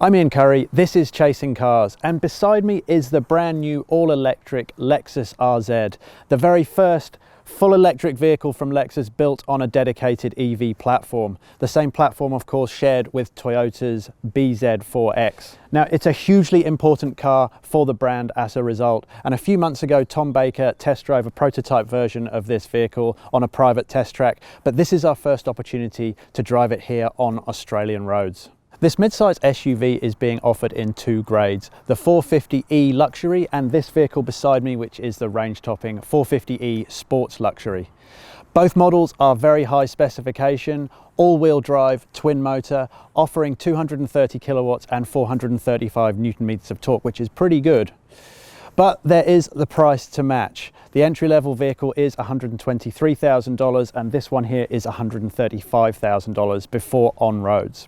I'm Ian Curry, this is Chasing Cars, and beside me is the brand new all-electric Lexus RZ, the very first full electric vehicle from Lexus built on a dedicated EV platform. The same platform, of course, shared with Toyota's BZ4X. Now, it's a hugely important car for the brand as a result, and a few months ago Tom Baker test drove a prototype version of this vehicle on a private test track, but this is our first opportunity to drive it here on Australian roads. This mid-size SUV is being offered in two grades, the 450e Luxury and this vehicle beside me, which is the range-topping 450e Sports Luxury. Both models are very high specification, all-wheel drive, twin motor, offering 230 kilowatts and 435 newton meters of torque, which is pretty good. But there is the price to match. The entry-level vehicle is $123,000 and this one here is $135,000 before on-roads.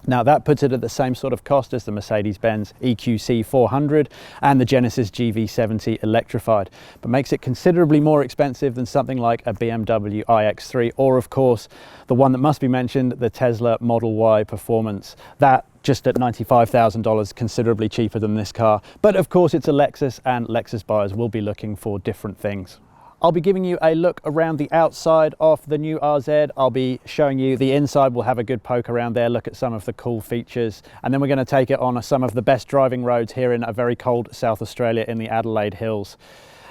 Now that puts it at the same sort of cost as the Mercedes-Benz EQC 400 and the Genesis GV70 electrified, but makes it considerably more expensive than something like a BMW iX3 or, of course, the one that must be mentioned, the Tesla Model Y Performance. That just at $95,000, considerably cheaper than this car. But of course it's a Lexus and Lexus buyers will be looking for different things. I'll be giving you a look around the outside of the new RZ. I'll be showing you the inside. We'll have a good poke around there, look at some of the cool features, and then we're going to take it on some of the best driving roads here in a very cold South Australia in the Adelaide Hills.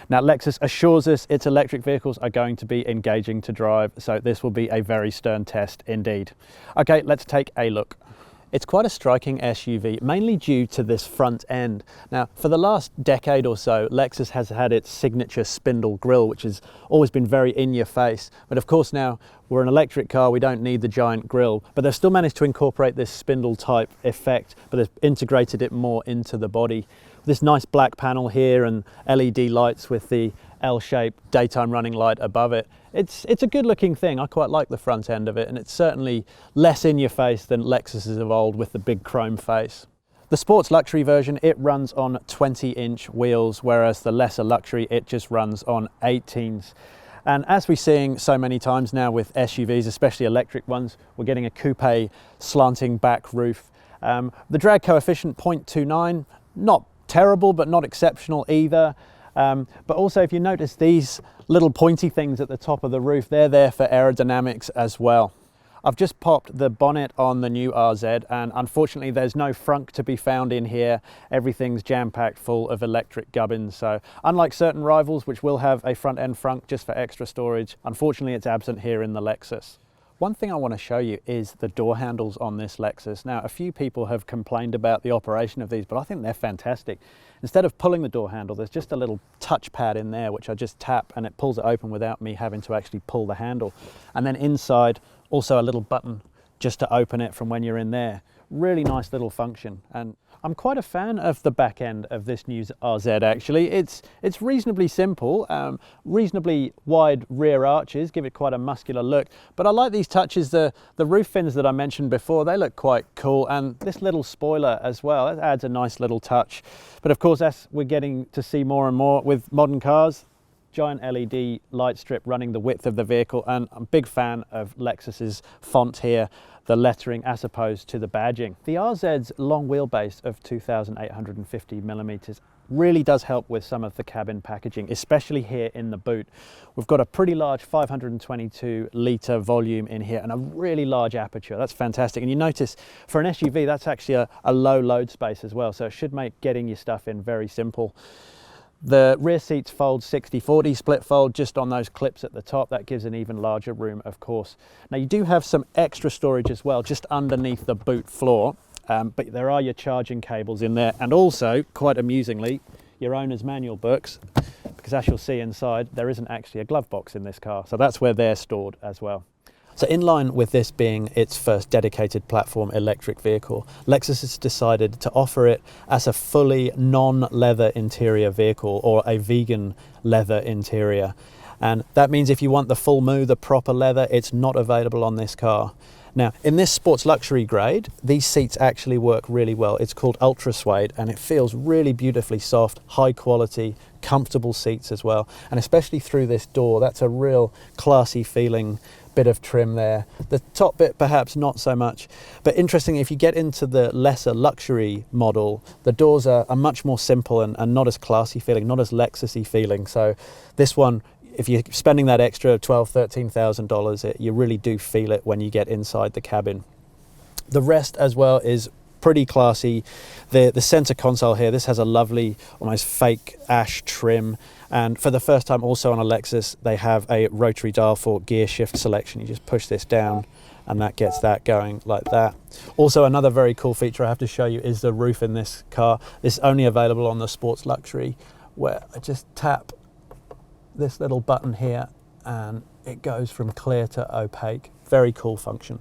Now, Lexus assures us its electric vehicles are going to be engaging to drive, so this will be a very stern test indeed. Okay, let's take a look. It's quite a striking SUV, mainly due to this front end. Now, for the last decade or so, Lexus has had its signature spindle grille, which has always been very in your face. But of course now, we're an electric car, we don't need the giant grille. But they've still managed to incorporate this spindle type effect, but they've integrated it more into the body. This nice black panel here and LED lights with the L-shaped daytime running light above it. It's a good looking thing. I quite like the front end of it, and it's certainly less in your face than Lexus's of old with the big chrome face. The Sports Luxury version, it runs on 20-inch wheels, whereas the lesser luxury, it just runs on 18s. And as we're seeing so many times now with SUVs, especially electric ones, we're getting a coupe slanting back roof. The drag coefficient 0.29, not terrible, but not exceptional either. But also, if you notice these little pointy things at the top of the roof, they're there for aerodynamics as well. I've just popped the bonnet on the new RZ, and unfortunately there's no frunk to be found in here. Everything's jam-packed full of electric gubbins. So unlike certain rivals which will have a front end frunk just for extra storage, unfortunately it's absent here in the Lexus. One thing I want to show you is the door handles on this Lexus. Now, a few people have complained about the operation of these, but I think they're fantastic. Instead of pulling the door handle, there's just a little touch pad in there, which I just tap and it pulls it open without me having to actually pull the handle. And then inside, also a little button just to open it from when you're in there. Really nice little function. And I'm quite a fan of the back end of this new RZ actually. It's reasonably simple, reasonably wide rear arches, give it quite a muscular look. But I like these touches, the roof fins that I mentioned before, they look quite cool. And this little spoiler as well, it adds a nice little touch. But of course, as we're getting to see more and more with modern cars, giant LED light strip running the width of the vehicle, and I'm a big fan of Lexus's font here, the lettering as opposed to the badging. The RZ's long wheelbase of 2,850 millimeters really does help with some of the cabin packaging, especially here in the boot. We've got a pretty large 522 litre volume in here and a really large aperture. That's fantastic. And you notice for an SUV, that's actually a low load space as well. So it should make getting your stuff in very simple. The rear seats fold 60/40 split fold just on those clips at the top. That gives an even larger room, of course. Now you do have some extra storage as well, just underneath the boot floor. But there are your charging cables in there, and also, quite amusingly, your owner's manual books, because as you'll see inside, there isn't actually a glove box in this car. So that's where they're stored as well. So in line with this being its first dedicated platform electric vehicle, Lexus has decided to offer it as a fully non-leather interior vehicle, or a vegan leather interior. And that means if you want the full moo, the proper leather, it's not available on this car. Now, in this sports luxury grade, these seats actually work really well. It's called Ultra-suede, and it feels really beautifully soft, high quality, comfortable seats as well. And especially through this door, that's a real classy feeling bit of trim there. The top bit perhaps not so much, but interesting, if you get into the lesser luxury model, the doors are much more simple and not as classy feeling, not as Lexus-y feeling. So this one, if you're spending that extra $12,000, $13,000, you really do feel it when you get inside the cabin. The rest as well is pretty classy. The center console here, this has a lovely, almost fake ash trim. And for the first time also on a Lexus, they have a rotary dial for gear shift selection. You just push this down and that gets that going like that. Also, another very cool feature I have to show you is the roof in this car. This is only available on the Sports Luxury, where I just tap this little button here and it goes from clear to opaque. Very cool function.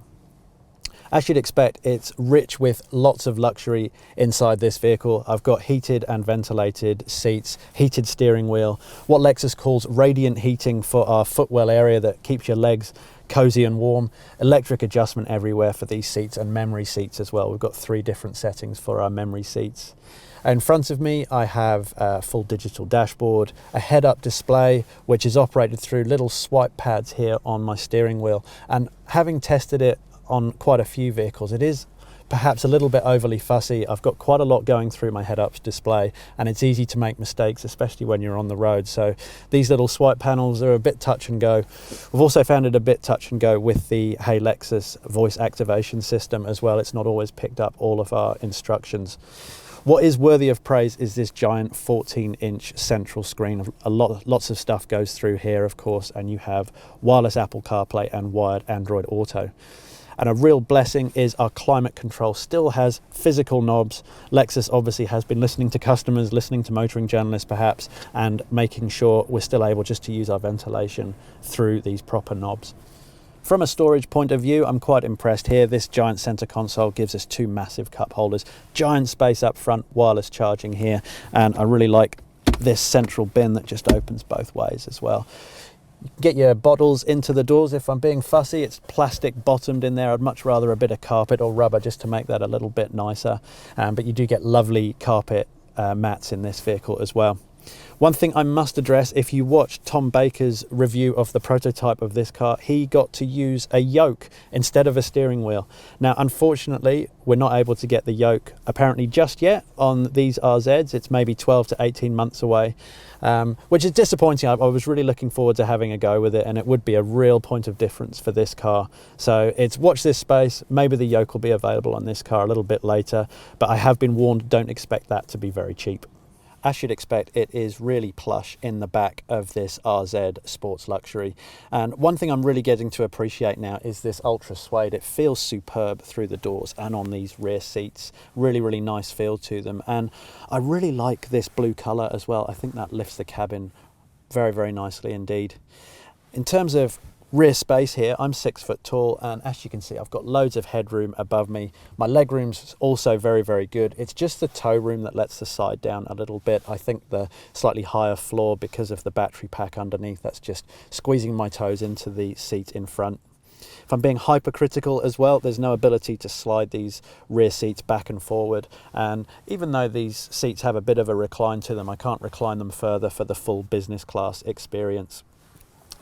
As you'd expect, it's rich with lots of luxury inside this vehicle. I've got heated and ventilated seats, heated steering wheel, what Lexus calls radiant heating for our footwell area that keeps your legs cozy and warm, electric adjustment everywhere for these seats, and memory seats as well. We've got 3 different settings for our memory seats. In front of me, I have a full digital dashboard, a head-up display, which is operated through little swipe pads here on my steering wheel. And having tested it on quite a few vehicles, it is perhaps a little bit overly fussy. I've got quite a lot going through my head-up display and it's easy to make mistakes, especially when you're on the road. So these little swipe panels are a bit touch and go. We've also found it a bit touch and go with the Hey Lexus voice activation system as well. It's not always picked up all of our instructions. What is worthy of praise is this giant 14-inch central screen. Lots of stuff goes through here, of course, and you have wireless Apple CarPlay and wired Android Auto. And a real blessing is our climate control still has physical knobs. Lexus obviously has been listening to customers, listening to motoring journalists perhaps, and making sure we're still able just to use our ventilation through these proper knobs. From a storage point of view, I'm quite impressed here. This giant center console gives us 2 massive cup holders, giant space up front, wireless charging here, and I really like this central bin that just opens both ways as well. Get your bottles into the doors. If I'm being fussy, it's plastic bottomed in there. I'd much rather a bit of carpet or rubber just to make that a little bit nicer, but you do get lovely carpet mats in this vehicle as well. One thing I must address, if you watched Tom Baker's review of the prototype of this car, he got to use a yoke instead of a steering wheel. Now, unfortunately, we're not able to get the yoke apparently just yet on these RZs. It's maybe 12 to 18 months away, which is disappointing. I was really looking forward to having a go with it, and it would be a real point of difference for this car. So it's watch this space. Maybe the yoke will be available on this car a little bit later, but I have been warned, don't expect that to be very cheap. As you'd expect, it is really plush in the back of this RZ Sports Luxury. And one thing I'm really getting to appreciate now is this Ultra-suede. It feels superb through the doors and on these rear seats. Really, really nice feel to them. And I really like this blue color as well. I think that lifts the cabin very, very nicely indeed. In terms of rear space here, I'm 6 foot tall, and as you can see, I've got loads of headroom above me. My leg room's also very, very good. It's just the toe room that lets the side down a little bit. I think the slightly higher floor, because of the battery pack underneath, that's just squeezing my toes into the seat in front. If I'm being hypercritical as well, there's no ability to slide these rear seats back and forward. And even though these seats have a bit of a recline to them, I can't recline them further for the full business class experience.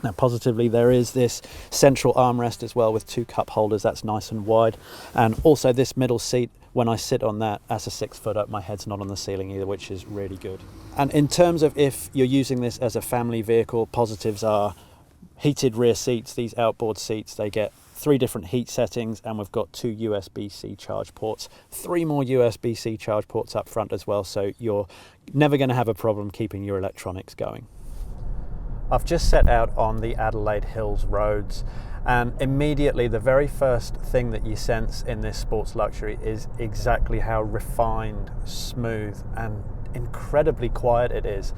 Now, positively, there is this central armrest as well with 2 cup holders. That's nice and wide. And also this middle seat, when I sit on that as a 6-footer, my head's not on the ceiling either, which is really good. And in terms of if you're using this as a family vehicle, positives are heated rear seats. These outboard seats, they get 3 different heat settings, and we've got 2 USB-C charge ports, 3 more USB-C charge ports up front as well, so you're never going to have a problem keeping your electronics going. I've just set out on the Adelaide Hills roads, and immediately the very first thing that you sense in this Sports Luxury is exactly how refined, smooth and incredibly quiet it is.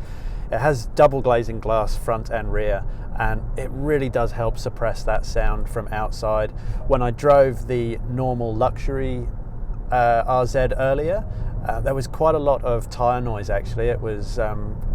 It has double glazing glass front and rear, and it really does help suppress that sound from outside. When I drove the normal luxury RZ earlier, there was quite a lot of tyre noise actually. It was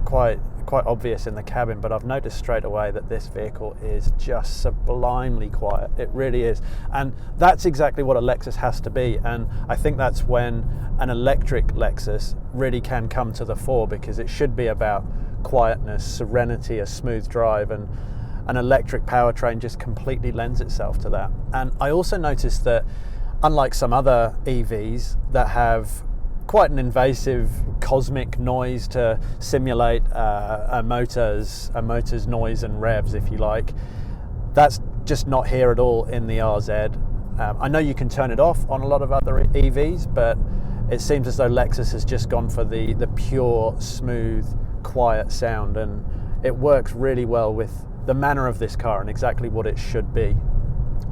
quite obvious in the cabin, but I've noticed straight away that this vehicle is just sublimely quiet. It really is, and that's exactly what a Lexus has to be. And I think that's when an electric Lexus really can come to the fore, because it should be about quietness, serenity, a smooth drive. And an electric powertrain just completely lends itself to that. And I also noticed that unlike some other EVs that have quite an invasive cosmic noise to simulate a motor's noise and revs, if you like, that's just not here at all in the RZ. I know you can turn it off on a lot of other EVs, but it seems as though Lexus has just gone for the pure, smooth, quiet sound, and it works really well with the manner of this car and exactly what it should be.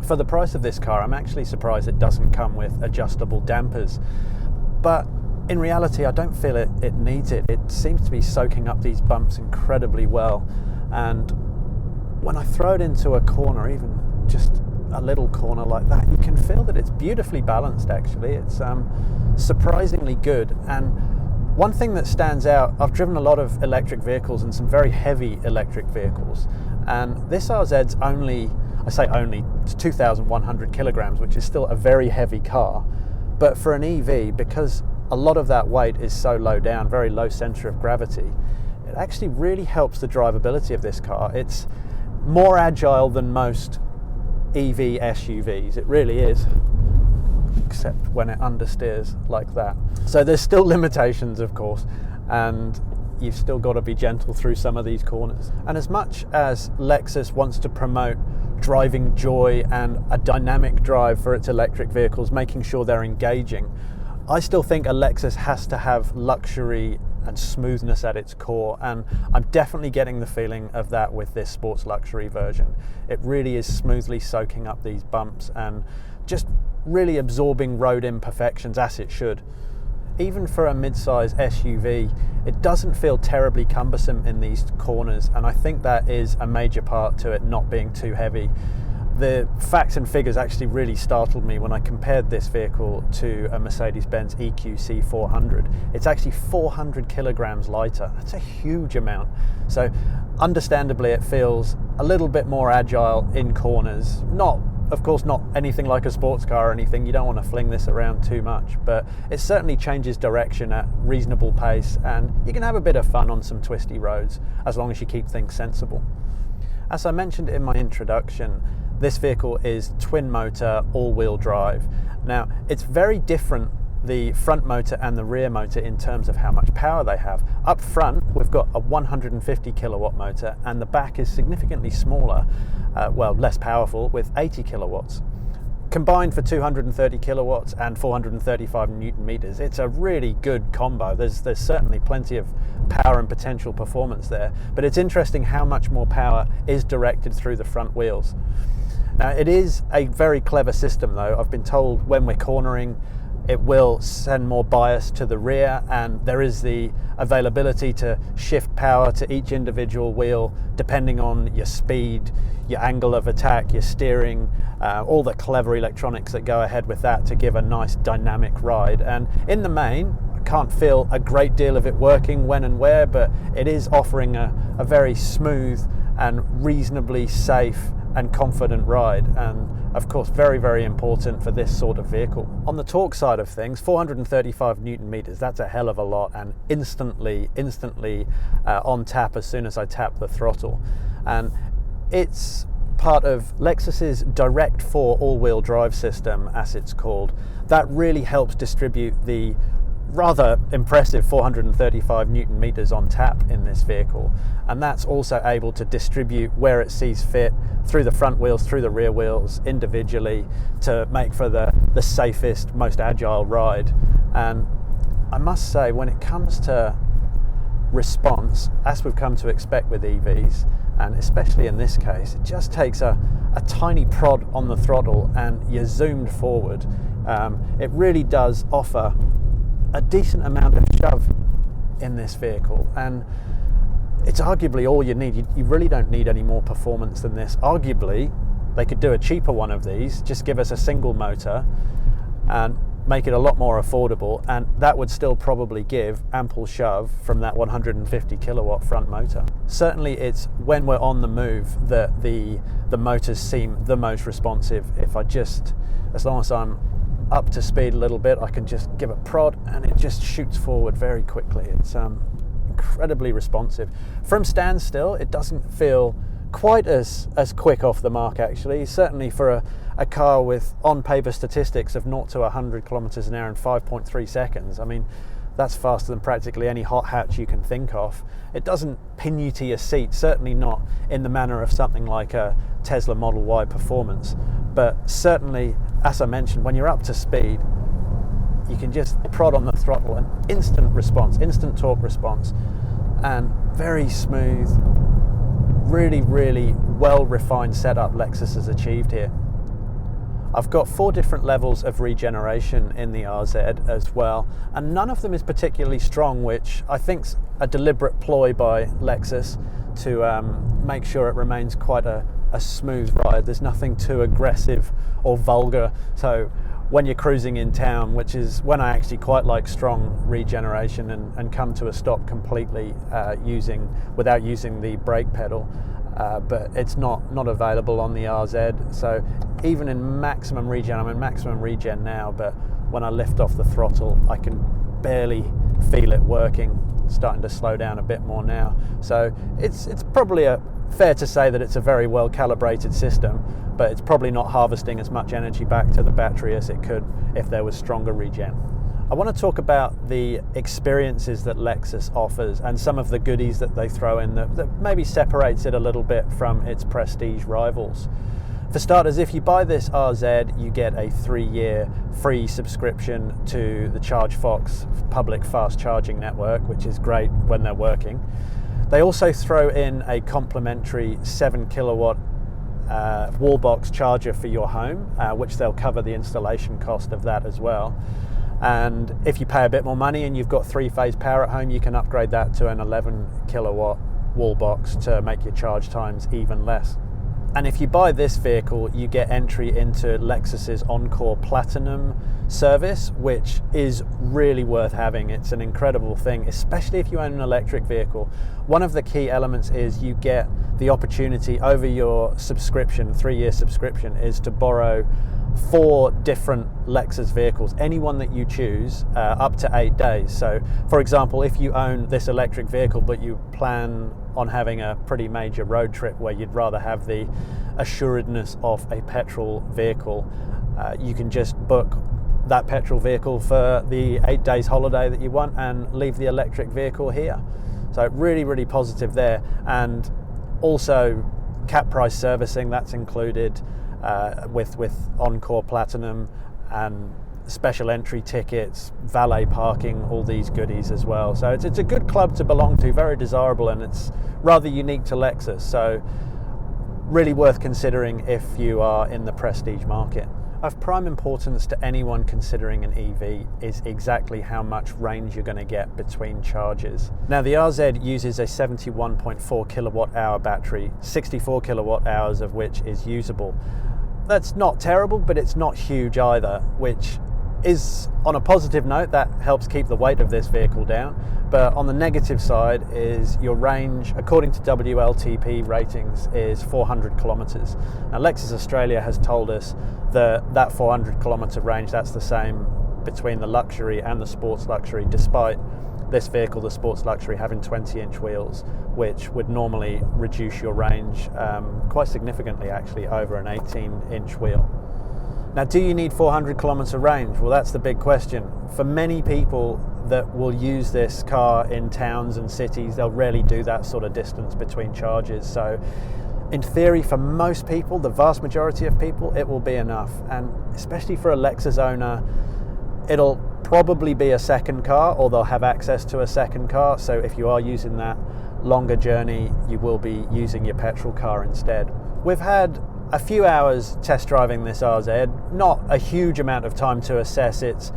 For the price of this car, I'm actually surprised it doesn't come with adjustable dampers, but in reality I don't feel it needs it. It seems to be soaking up these bumps incredibly well, and when I throw it into a corner, even just a little corner like that, you can feel that it's beautifully balanced actually. It's surprisingly good. And one thing that stands out, I've driven a lot of electric vehicles and some very heavy electric vehicles, and this RZ's only, I say only, it's 2,100 kilograms, which is still a very heavy car. But for an EV, because a lot of that weight is so low down, very low center of gravity, it actually really helps the drivability of this car. It's more agile than most EV SUVs, it really is, except when it understeers like that. So there's still limitations, of course, and you've still got to be gentle through some of these corners. And as much as Lexus wants to promote driving joy and a dynamic drive for its electric vehicles, making sure they're engaging, I still think a Lexus has to have luxury and smoothness at its core, and I'm definitely getting the feeling of that with this sports luxury version. It really is smoothly soaking up these bumps and just really absorbing road imperfections as it should. Even for a mid-size SUV, it doesn't feel terribly cumbersome in these corners, and I think that is a major part to it not being too heavy. The facts and figures actually really startled me when I compared this vehicle to a Mercedes-Benz EQC 400. It's actually 400 kilograms lighter. That's a huge amount. So understandably it feels a little bit more agile in corners. Not, of course, not anything like a sports car or anything. You don't want to fling this around too much, but it certainly changes direction at reasonable pace, and you can have a bit of fun on some twisty roads as long as you keep things sensible. As I mentioned in my introduction, this vehicle is twin motor, all-wheel drive. Now, it's very different, the front motor and the rear motor, in terms of how much power they have. Up front, we've got a 150 kilowatt motor, and the back is significantly smaller, well, less powerful, with 80 kilowatts. Combined for 230 kilowatts and 435 newton meters, it's a really good combo. There's certainly plenty of power and potential performance there, but it's interesting how much more power is directed through the front wheels. Now, it is a very clever system though. I've been told when we're cornering, it will send more bias to the rear, and there is the availability to shift power to each individual wheel depending on your speed, your angle of attack, your steering, all the clever electronics that go ahead with that to give a nice dynamic ride. And in the main, I can't feel a great deal of it working when and where, but it is offering a very smooth and reasonably safe and confident ride, and of course very, very important for this sort of vehicle. On the torque side of things, 435 newton meters, that's a hell of a lot, and instantly on tap as soon as I tap the throttle. And it's part of Lexus's Direct 4 all-wheel drive system, as it's called. That really helps distribute the rather impressive 435 newton meters on tap in this vehicle, and that's also able to distribute where it sees fit through the front wheels, through the rear wheels individually, to make for the safest, most agile ride. And I must say, when it comes to response, as we've come to expect with EVs, and especially in this case, it just takes a tiny prod on the throttle and you're zoomed forward. It really does offer a decent amount of shove in this vehicle, and it's arguably all you need. You really don't need any more performance than this. Arguably, they could do a cheaper one of these, just give us a single motor and make it a lot more affordable, and that would still probably give ample shove from that 150 kilowatt front motor. Certainly it's when we're on the move that the motors seem the most responsive. If I just, as long as I'm up to speed a little bit, I can just give a prod and it just shoots forward very quickly. It's incredibly responsive. From standstill, it doesn't feel quite as quick off the mark actually, certainly for a car with on paper statistics of 0 to 100 kilometers an hour in 5.3 seconds. I mean, that's faster than practically any hot hatch you can think of. It doesn't pin you to your seat, certainly not in the manner of something like a Tesla Model Y Performance, but certainly, as I mentioned, when you're up to speed, you can just prod on the throttle and instant response, instant torque response, and very smooth, really well refined setup Lexus has achieved here. I've got 4 different levels of regeneration in the RZ as well, and none of them is particularly strong, which I think's a deliberate ploy by Lexus to make sure it remains quite a smooth ride. There's nothing too aggressive or vulgar, so when you're cruising in town, which is when I actually quite like strong regeneration and come to a stop completely without using the brake pedal, but it's not available on the RZ. So even in maximum regen, I'm in maximum regen now, but when I lift off the throttle, I can barely feel it working. It's starting to slow down a bit more now. So it's probably fair to say that it's a very well calibrated system, but it's probably not harvesting as much energy back to the battery as it could if there was stronger regen. I want to talk about the experiences that Lexus offers and some of the goodies that they throw in that maybe separates it a little bit from its prestige rivals. For starters, if you buy this RZ, you get a 3-year free subscription to the ChargeFox public fast charging network, which is great when they're working. They also throw in a complimentary 7 kilowatt wall box charger for your home, which they'll cover the installation cost of that as well. And if you pay a bit more money and you've got 3-phase power at home, you can upgrade that to an 11 kilowatt wall box to make your charge times even less. And if you buy this vehicle, you get entry into Lexus's Encore Platinum service, which is really worth having. It's an incredible thing, especially if you own an electric vehicle. One of the key elements is you get the opportunity over your subscription, 3-year subscription, is to borrow 4 different Lexus vehicles, any one that you choose, up to 8 days. So for example, if you own this electric vehicle but you plan on having a pretty major road trip where you'd rather have the assuredness of a petrol vehicle, you can just book that petrol vehicle for the 8 days holiday that you want and leave the electric vehicle here. So really positive there. And also cap price servicing, that's included with Encore Platinum, and special entry tickets, valet parking, all these goodies as well. So it's a good club to belong to, very desirable, and it's rather unique to Lexus. So really worth considering if you are in the prestige market. Of prime importance to anyone considering an EV is exactly how much range you're going to get between charges. Now the RZ uses a 71.4 kilowatt hour battery, 64 kilowatt hours of which is usable. That's not terrible, but it's not huge either, which is, on a positive note, that helps keep the weight of this vehicle down. But on the negative side is your range, according to WLTP ratings, is 400 kilometers. Now Lexus Australia has told us that 400 kilometer range, that's the same between the luxury and the sports luxury, despite this vehicle, the sports luxury, having 20-inch wheels, which would normally reduce your range quite significantly actually over an 18-inch wheel. Now, do you need 400 kilometer range? Well, that's the big question. For many people that will use this car in towns and cities, they'll rarely do that sort of distance between charges. So in theory, for most people, the vast majority of people, it will be enough. And especially for a Lexus owner, it'll probably be a second car, or they'll have access to a second car. So if you are using that longer journey, you will be using your petrol car instead. We've had a few hours test driving this RZ, not a huge amount of time to assess its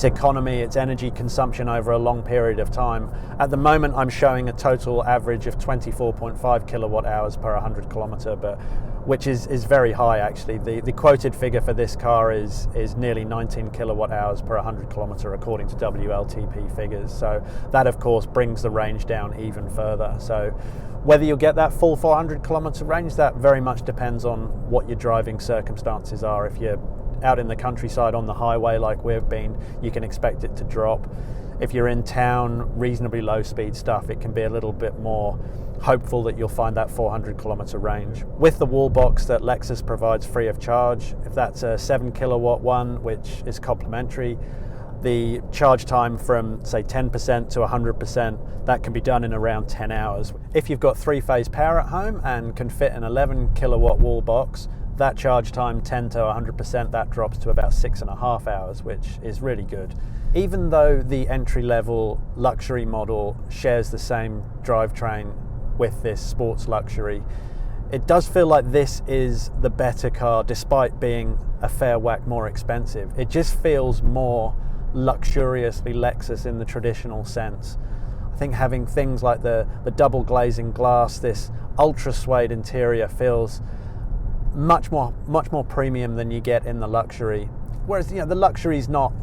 economy, its energy consumption over a long period of time. At the moment, I'm showing a total average of 24.5 kilowatt hours per 100 kilometer, but which is very high actually. The quoted figure for this car is nearly 19 kilowatt hours per 100 kilometer according to WLTP figures. So that of course brings the range down even further. So whether you'll get that full 400 kilometer range, that very much depends on what your driving circumstances are. If you're out in the countryside on the highway like we've been, you can expect it to drop. if you're in town, reasonably low speed stuff, it can be a little bit more hopeful that you'll find that 400 kilometer range. With the wall box that Lexus provides free of charge, if that's a 7 kilowatt one, which is complimentary, the charge time from say 10% to 100%, that can be done in around 10 hours. If you've got 3-phase power at home and can fit an 11 kilowatt wall box, that charge time 10 to 100%, that drops to about 6.5 hours, which is really good. Even though the entry-level luxury model shares the same drivetrain with this sports luxury, it does feel like this is the better car despite being a fair whack more expensive. It just feels more luxuriously Lexus in the traditional sense. I think having things like the double glazing glass, this ultra-suede interior feels much more premium than you get in the luxury. Whereas, you know, the luxury's not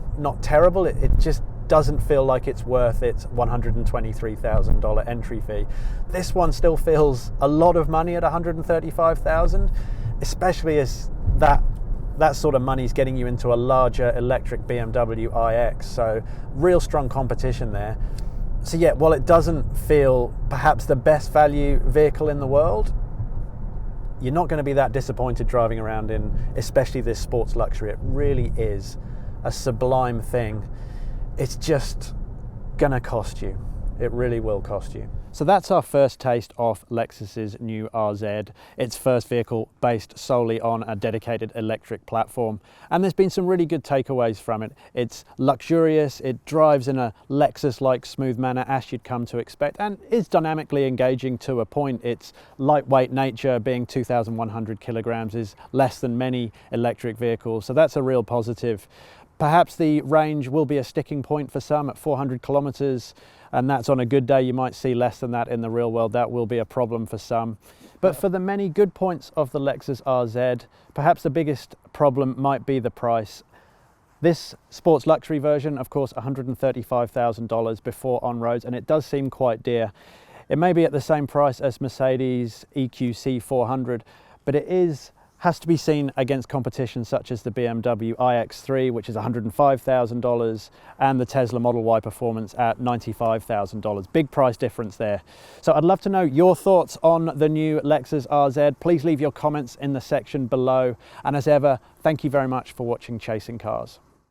terrible, it just doesn't feel like it's worth its $123,000 entry fee. This one still feels a lot of money at $135,000, especially as that sort of money is getting you into a larger electric BMW iX, so real strong competition there. So yeah, while it doesn't feel perhaps the best value vehicle in the world, you're not going to be that disappointed driving around in especially this sports luxury. It really is a sublime thing. It's just gonna cost you. It really will cost you. So that's our first taste of Lexus's new RZ, its first vehicle based solely on a dedicated electric platform. And there's been some really good takeaways from it. It's luxurious, it drives in a Lexus-like smooth manner as you'd come to expect, and is dynamically engaging to a point. Its lightweight nature, being 2,100 kilograms, is less than many electric vehicles, so that's a real positive. Perhaps the range will be a sticking point for some at 400 kilometers, and that's on a good day. You might see less than that in the real world. That will be a problem for some. But for the many good points of the Lexus RZ, perhaps the biggest problem might be the price. This sports luxury version, of course, $135,000 before on-roads, and it does seem quite dear. It may be at the same price as Mercedes EQC 400, but it has to be seen against competition such as the BMW iX3, which is $105,000, and the Tesla Model Y Performance at $95,000. Big price difference there. So I'd love to know your thoughts on the new Lexus RZ. Please leave your comments in the section below. And as ever, thank you very much for watching Chasing Cars.